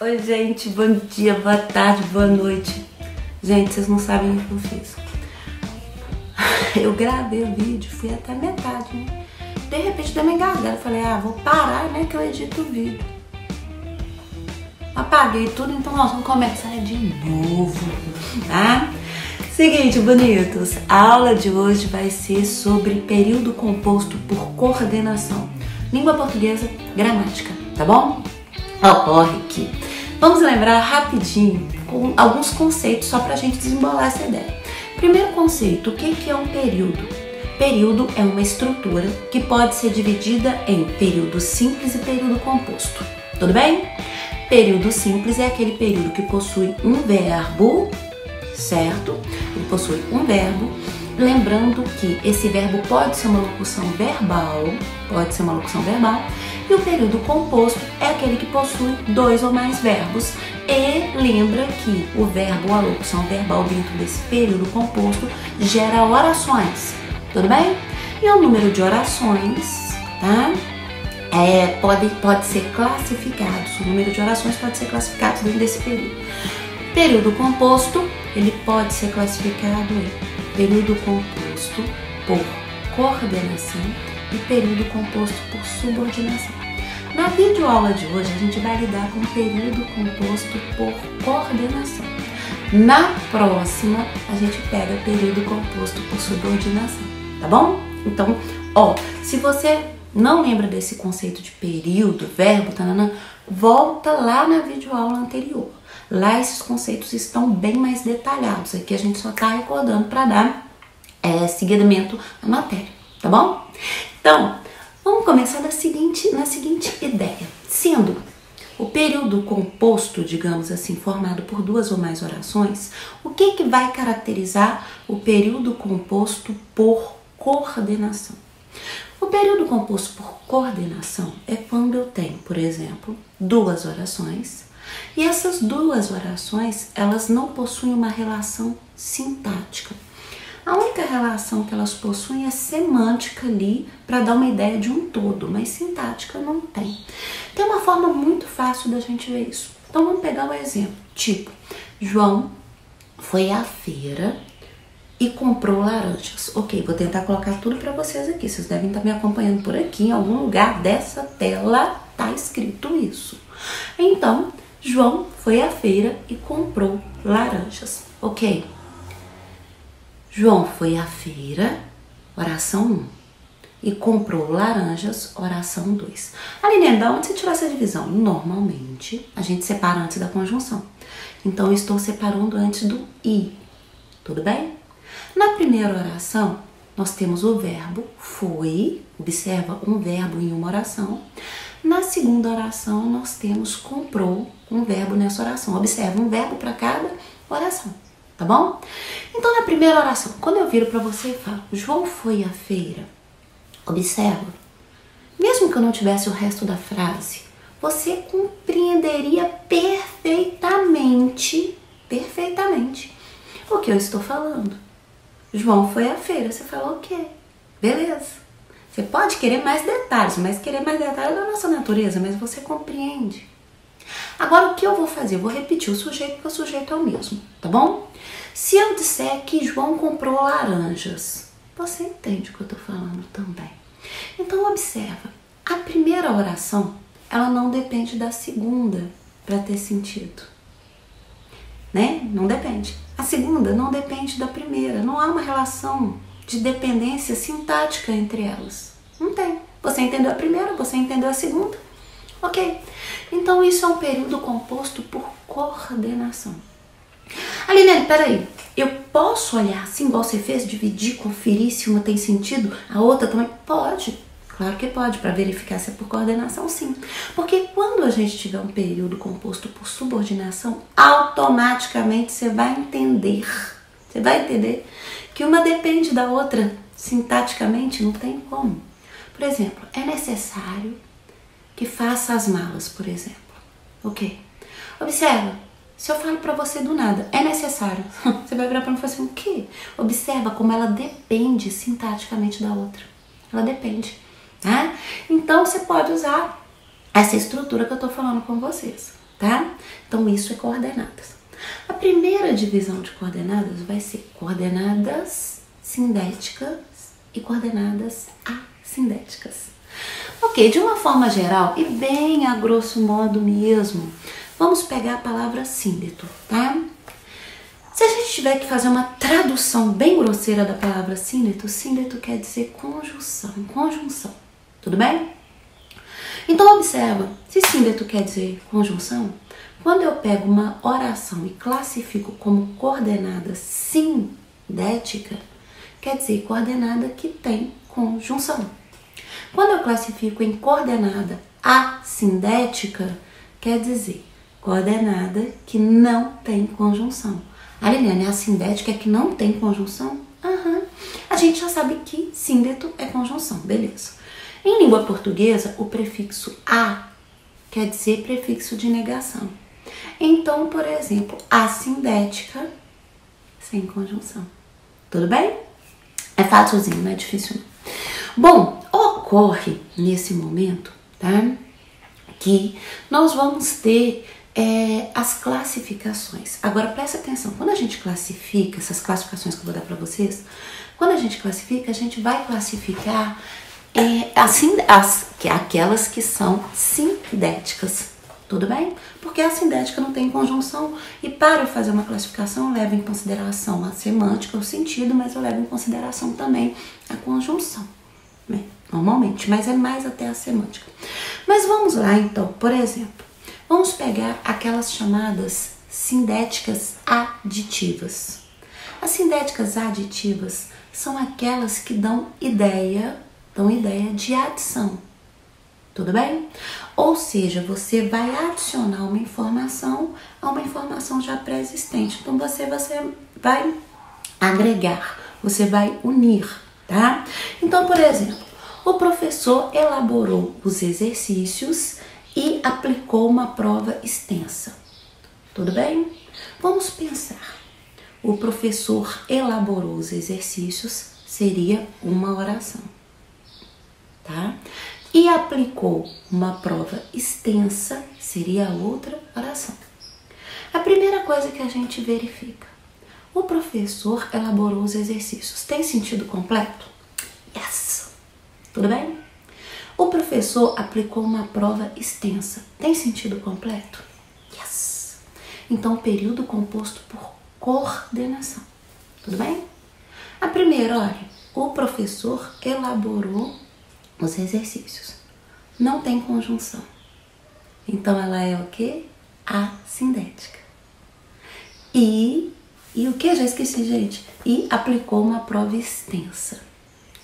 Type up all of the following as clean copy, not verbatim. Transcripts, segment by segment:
Oi, gente, bom dia, boa tarde, boa noite. Gente, vocês não sabem o que eu fiz. Eu gravei o vídeo, fui até metade, né? De repente deu uma engasgada. Falei, vou parar, né, que eu edito o vídeo. Apaguei tudo, então nós vamos começar de novo, tá? Seguinte, bonitos, a aula de hoje vai ser sobre período composto por coordenação. Língua portuguesa, gramática, tá bom? Ocorre que vamos lembrar rapidinho com alguns conceitos só pra gente desembolar essa ideia. Primeiro conceito, o que é um período? Período é uma estrutura que pode ser dividida em período simples e período composto. Tudo bem? Período simples é aquele período que possui um verbo, certo? Ele possui um verbo. Lembrando que esse verbo pode ser uma locução verbal, e o período composto é aquele que possui dois ou mais verbos. E lembra que o verbo ou a locução verbal dentro desse período composto gera orações, tudo bem? E o número de orações, tá? Pode ser classificados, o número de orações pode ser classificado dentro desse período. Período composto, ele pode ser classificado em período composto por coordenação e período composto por subordinação. Na videoaula de hoje, a gente vai lidar com período composto por coordenação. Na próxima, a gente pega período composto por subordinação, tá bom? Então, se você não lembra desse conceito de período, verbo, volta lá na videoaula anterior. Lá esses conceitos estão bem mais detalhados. Aqui a gente só está recordando para dar seguimento à matéria, tá bom? Então, vamos começar na seguinte ideia. Sendo o período composto, digamos assim, formado por duas ou mais orações, o que vai caracterizar o período composto por coordenação? O período composto por coordenação é quando eu tenho, por exemplo, duas orações e essas duas orações, elas não possuem uma relação sintática. A única relação que elas possuem é semântica ali, para dar uma ideia de um todo, mas sintática não tem. Tem uma forma muito fácil da gente ver isso. Então vamos pegar um exemplo, tipo, João foi à feira e comprou laranjas. Ok, vou tentar colocar tudo para vocês aqui, vocês devem estar me acompanhando por aqui, em algum lugar dessa tela tá escrito isso. Então, João foi à feira e comprou laranjas, ok? João foi à feira, oração 1, e comprou laranjas, oração 2. Aline, da onde você tirou essa divisão? Normalmente, a gente separa antes da conjunção. Então, eu estou separando antes do i, tudo bem? Na primeira oração, nós temos o verbo foi, observa um verbo em uma oração. Na segunda oração, nós temos comprou, um verbo nessa oração. Observa um verbo para cada oração, tá bom? Então, na primeira oração, quando eu viro para você e falo, João foi à feira, observa, mesmo que eu não tivesse o resto da frase, você compreenderia perfeitamente o que eu estou falando. João foi à feira, você falou o quê? Beleza. Você pode querer mais detalhes, mas querer mais detalhes é da nossa natureza, mas você compreende. Agora, o que eu vou fazer? Eu vou repetir o sujeito, porque o sujeito é o mesmo, tá bom? Se eu disser que João comprou laranjas, você entende o que eu tô falando também. Então, observa, a primeira oração, ela não depende da segunda para ter sentido, né? Não depende. A segunda não depende da primeira, não há uma relação de dependência sintática entre elas. Não tem. Você entendeu a primeira, você entendeu a segunda. Ok. Então, isso é um período composto por coordenação. Aline, peraí. Eu posso olhar assim, igual você fez, dividir, conferir se uma tem sentido, a outra também? Pode. Claro que pode, para verificar se é por coordenação, sim. Porque quando a gente tiver um período composto por subordinação, automaticamente você vai entender que uma depende da outra sintaticamente, não tem como. Por exemplo, é necessário que faça as malas, por exemplo. Ok? Observa, se eu falo pra você do nada, é necessário. Você vai virar pra mim e falar assim, o quê? Observa como ela depende sintaticamente da outra. Ela depende, tá? Então, você pode usar essa estrutura que eu tô falando com vocês. tá? Então isso é coordenadas. A primeira divisão de coordenadas vai ser coordenadas sindéticas e coordenadas assindéticas. Ok, de uma forma geral e bem a grosso modo mesmo, vamos pegar a palavra síndeto, tá? Se a gente tiver que fazer uma tradução bem grosseira da palavra síndeto, síndeto quer dizer conjunção, conjunção, tudo bem? Então observa, se síndeto quer dizer conjunção, quando eu pego uma oração e classifico como coordenada sindética, quer dizer coordenada que tem conjunção. Quando eu classifico em coordenada assindética, quer dizer coordenada que não tem conjunção. A Liliane, a sindética é que não tem conjunção? Aham. A gente já sabe que síndeto é conjunção, beleza. Em língua portuguesa, o prefixo a quer dizer prefixo de negação. Então, por exemplo, assindética sem conjunção. Tudo bem? É fácilzinho, não é difícil não. Bom, ocorre nesse momento, tá? Que nós vamos ter as classificações. Agora presta atenção, quando a gente classifica, essas classificações que eu vou dar para vocês, quando a gente classifica, a gente vai classificar aquelas que são sindéticas, tudo bem? Porque a sindética não tem conjunção e para eu fazer uma classificação eu levo em consideração a semântica, o sentido, mas eu levo em consideração também a conjunção, né? Normalmente, mas é mais até a semântica. Mas vamos lá então, por exemplo, vamos pegar aquelas chamadas sindéticas aditivas. As sindéticas aditivas são aquelas que dão ideia de adição, tudo bem? Ou seja, você vai adicionar uma informação a uma informação já pré-existente. Então você vai agregar, você vai unir, tá? Então, por exemplo, o professor elaborou os exercícios e aplicou uma prova extensa. Tudo bem? Vamos pensar. O professor elaborou os exercícios, seria uma oração, tá? E aplicou uma prova extensa, seria outra oração. A primeira coisa que a gente verifica: o professor elaborou os exercícios. Tem sentido completo? Yes! Tudo bem? O professor aplicou uma prova extensa. Tem sentido completo? Yes! Então, período composto por coordenação. Tudo bem? A primeira, olha, o professor elaborou os exercícios. Não tem conjunção. Então, ela é o quê? Assindética. E o que? Já esqueci, gente. E aplicou uma prova extensa.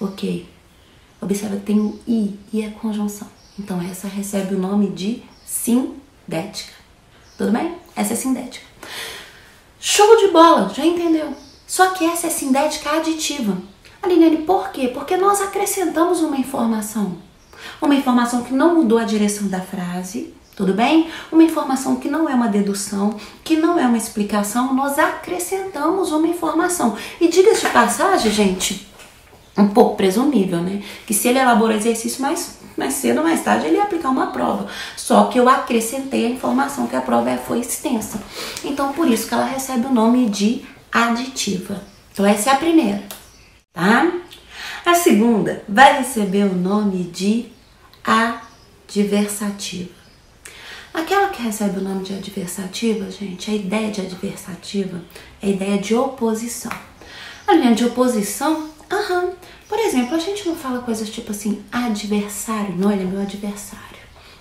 Ok. Observa que tem um e é conjunção. Então, essa recebe o nome de sindética. Tudo bem? Essa é sindética. Show de bola, já entendeu? Só que essa é sindética aditiva. Aline, por quê? Porque nós acrescentamos uma informação. Uma informação que não mudou a direção da frase, tudo bem? Uma informação que não é uma dedução, que não é uma explicação, nós acrescentamos uma informação. E diga-se de passagem, gente, um pouco presumível, né? Que se ele elaborou exercício mais cedo ou mais tarde, ele ia aplicar uma prova. Só que eu acrescentei a informação que a prova foi extensa. Então, por isso que ela recebe o nome de aditiva. Então, essa é a primeira, tá? A segunda vai receber o nome de adversativa. Aquela que recebe o nome de adversativa, gente, a ideia de adversativa é a ideia de oposição. A linha de oposição, por exemplo, a gente não fala coisas tipo assim, adversário, não, ele é meu adversário.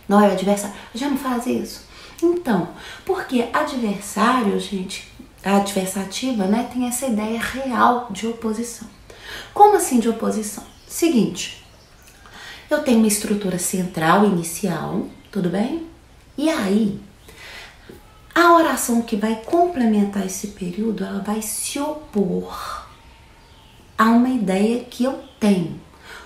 Não é o adversário, já não faz isso? Então, porque adversário, gente, a adversativa, né, tem essa ideia real de oposição. Como assim de oposição? Seguinte, eu tenho uma estrutura central, inicial, tudo bem? E aí, a oração que vai complementar esse período, ela vai se opor a uma ideia que eu tenho.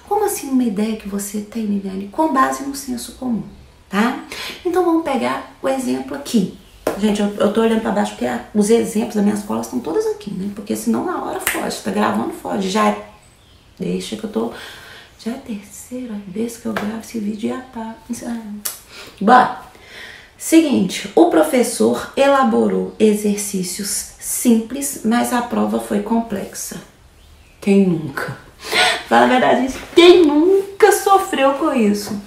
Como assim uma ideia que você tem, Liliane? Com base no senso comum, tá? Então vamos pegar o exemplo aqui. Gente, eu tô olhando para baixo porque os exemplos das minhas colas estão todas aqui, né? Porque senão na hora foge, tá gravando, foge. Deixa que eu tô... Já é a terceira vez que eu gravo esse vídeo e apago. Bora! Seguinte, o professor elaborou exercícios simples, mas a prova foi complexa. Quem nunca? Fala a verdade, gente, quem nunca sofreu com isso?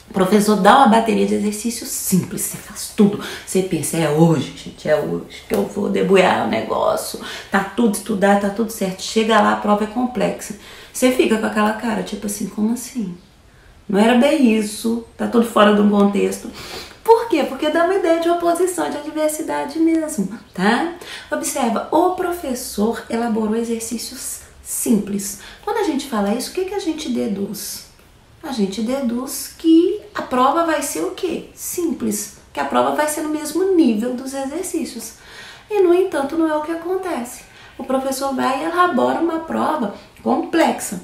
O professor dá uma bateria de exercícios simples, você faz tudo. Você pensa, é hoje, gente, é hoje que eu vou debulhar o negócio. Tá tudo estudado, tá tudo certo. Chega lá, a prova é complexa. Você fica com aquela cara, tipo assim, como assim? Não era bem isso, tá tudo fora de um contexto. Por quê? Porque dá uma ideia de oposição, de adversidade mesmo, tá? Observa, o professor elaborou exercícios simples. Quando a gente fala isso, o que a gente deduz? A gente deduz que a prova vai ser o quê? Simples, que a prova vai ser no mesmo nível dos exercícios. E, no entanto, não é o que acontece. O professor vai e elabora uma prova complexa.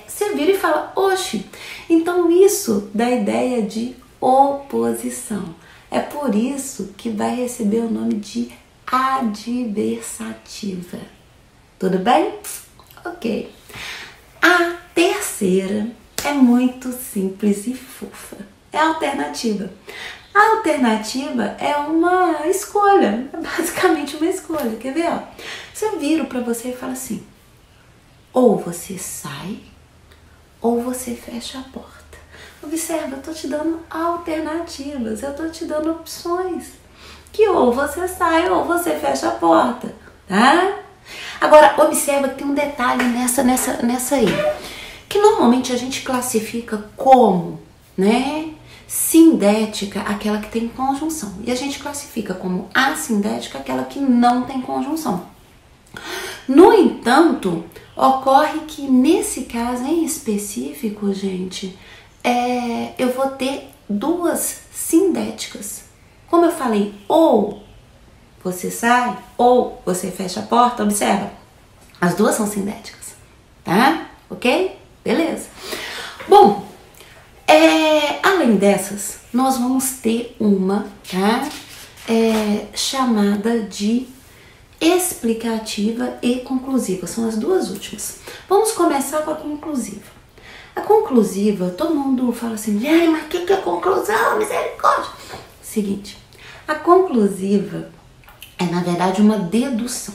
Você vira e fala, oxe, então isso dá ideia de oposição. É por isso que vai receber o nome de adversativa. Tudo bem? Ok. A terceira é muito simples e fofa. É a alternativa. A alternativa é uma escolha. É basicamente uma escolha. Quer ver? Ó? Se eu viro para você e falo assim, ou você sai, ou você fecha a porta. Observa, eu tô te dando alternativas, eu tô te dando opções. Que ou você sai ou você fecha a porta, tá? Agora, observa que tem um detalhe nessa aí. Que normalmente a gente classifica como, né? Sindética, aquela que tem conjunção. E a gente classifica como assindética, aquela que não tem conjunção. No entanto, ocorre que nesse caso em específico, gente, eu vou ter duas sindéticas. Como eu falei, ou você sai, ou você fecha a porta, observa, as duas são sindéticas, tá? Ok? Beleza. Bom, além dessas, nós vamos ter uma, tá? Chamada de explicativa e conclusiva. São as duas últimas. Vamos começar com a conclusiva. A conclusiva, todo mundo fala assim, ai, mas o que é conclusão? Misericórdia! Seguinte, a conclusiva é, na verdade, uma dedução.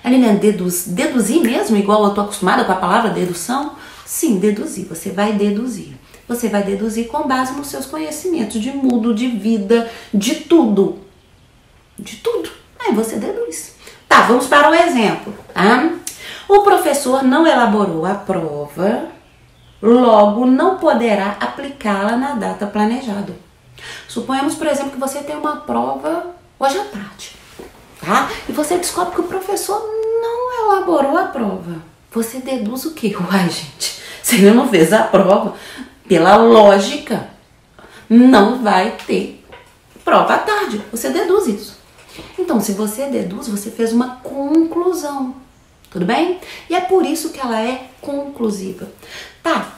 Helena, deduzir mesmo, igual eu tô acostumada com a palavra dedução? Sim, deduzir. Você vai deduzir. Você vai deduzir com base nos seus conhecimentos de mundo, de vida, de tudo. De tudo. Aí você deduz. Tá, vamos para um exemplo, tá? O professor não elaborou a prova, logo não poderá aplicá-la na data planejada. Suponhamos, por exemplo, que você tem uma prova hoje à tarde, tá? E você descobre que o professor não elaborou a prova. Você deduz o quê? Uai, gente, se ele não fez a prova, pela lógica, não vai ter prova à tarde. Você deduz isso. Então, se você deduz, você fez uma conclusão. Tudo bem? E é por isso que ela é conclusiva. Tá,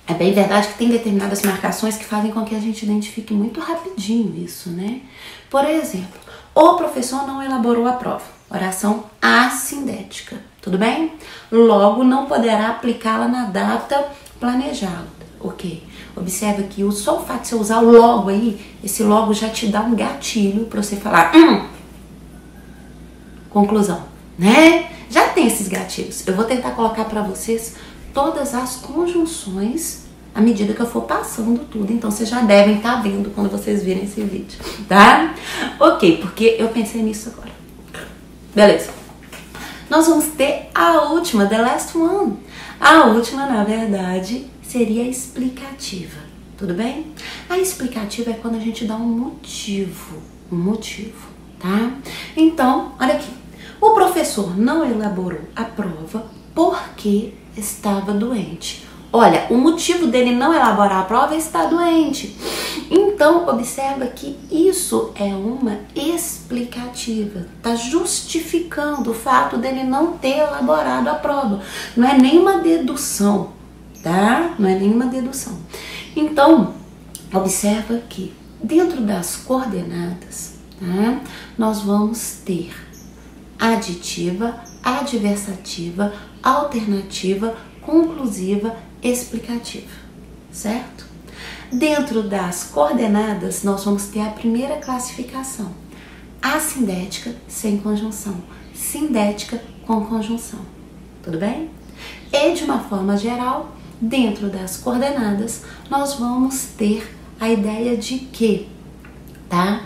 é bem verdade que tem determinadas marcações que fazem com que a gente identifique muito rapidinho isso, né? Por exemplo, o professor não elaborou a prova. Oração assindética. Tudo bem? Logo, não poderá aplicá-la na data planejada. Ok. Observa que só o fato de você usar o logo aí, esse logo já te dá um gatilho para você falar conclusão, né? Já tem esses gatilhos. Eu vou tentar colocar para vocês todas as conjunções à medida que eu for passando tudo. Então, vocês já devem estar vendo quando vocês virem esse vídeo, tá? Ok, porque eu pensei nisso agora. Beleza. Nós vamos ter a última, the last one. A última, na verdade, seria a explicativa. Tudo bem? A explicativa é quando a gente dá um motivo, tá? Então, olha aqui. O professor não elaborou a prova porque estava doente. Olha, o motivo dele não elaborar a prova é estar doente. Então, observa que isso é uma explicativa. Tá justificando o fato dele não ter elaborado a prova. Não é nenhuma dedução, tá? Não é nenhuma dedução. Então, observa que dentro das coordenadas, tá? Nós vamos ter aditiva, adversativa, alternativa, conclusiva, explicativa, certo? Dentro das coordenadas, nós vamos ter a primeira classificação: assindética sem conjunção, sindética com conjunção. Tudo bem? E de uma forma geral, dentro das coordenadas, nós vamos ter a ideia de que, tá?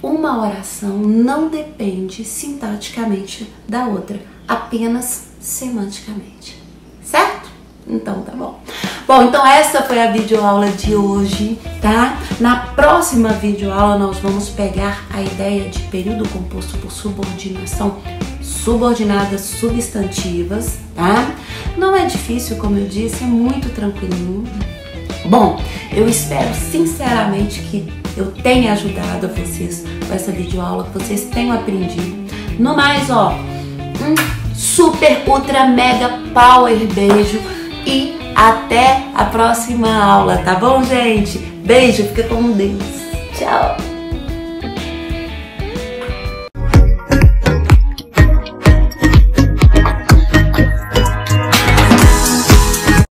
Uma oração não depende sintaticamente da outra, apenas semanticamente, certo? Então tá bom. Bom, então essa foi a videoaula de hoje, tá? Na próxima videoaula nós vamos pegar a ideia de período composto por subordinação, subordinadas substantivas, tá? Não é difícil, como eu disse, é muito tranquilinho. Bom, eu espero sinceramente que eu tenha ajudado vocês com essa videoaula, que vocês tenham aprendido. No mais, ó, super, ultra, mega, power beijo e até a próxima aula, tá bom, gente? Beijo, fica com Deus. Tchau!